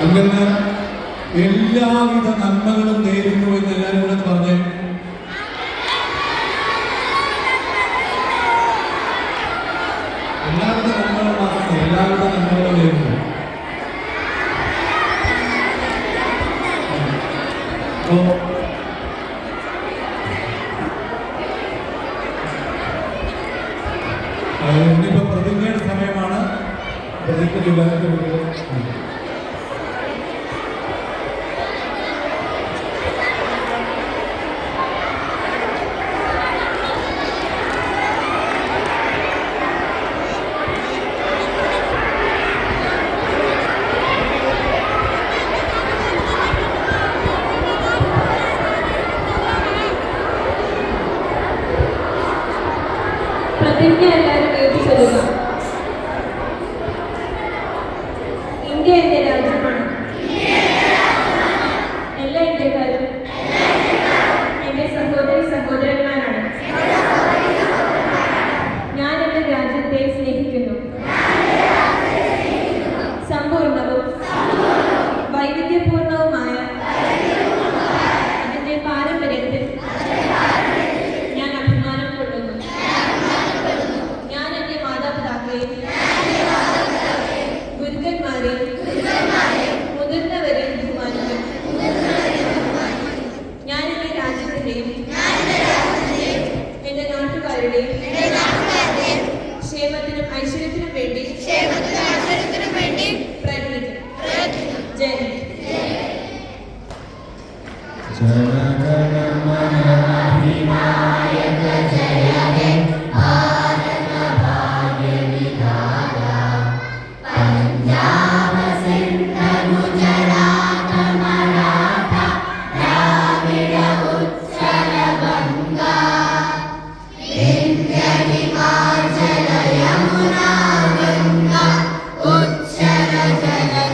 അങ്ങനെ എല്ലാവിധ നന്മകളും നേരുന്നു എന്ന് എല്ലാവരും കൂടെ പറഞ്ഞേ. എല്ലാവിധ നന്മകളും മാത്രമേ, എല്ലാവിധ നന്മകളും നേരുന്നു. അപ്പോ ഇന്നിപ്പോ പ്രതിജ്ഞയുടെ സമയമാണ്. പ്രതിജ്ഞ ചൊല്ലാനായിട്ട് പ്രതിജ്ഞ എല്ലാവരും എഴുതി ചൊല്ലുക. ഇന്ത്യ എന്റെ രാജ്യമാണ്. എല്ലാ ഇന്ത്യക്കാരും എന്റെ സഹോദരി സഹോദരന്മാരാണ്. ഞാൻ എന്റെ രാജ്യത്തെ സ്നേഹിക്കുന്നു. സമ്പൂർണവും വൈവിധ്യപൂർണവുമായ അതിന്റെ പാരമ്പര്യത്തിൽ ഞാൻ അഭിമാനം കൊള്ളുന്നു. ഞാൻ എന്റെ മാതാപിതാക്കളെയും ഗുരുക്കന്മാരെയും മുതിർന്നവരെയും ബഹുമാനിക്കും. ഞാൻ എന്റെ രാജ്യത്തിന്റെയും എന്റെ നാട്ടുകാരുടെയും ക്ഷേമത്തിനും ഐശ്വര്യത്തിനും വേണ്ടി പ്രയത്നിക്കും. ജയ് ഹിന്ദ്. Jala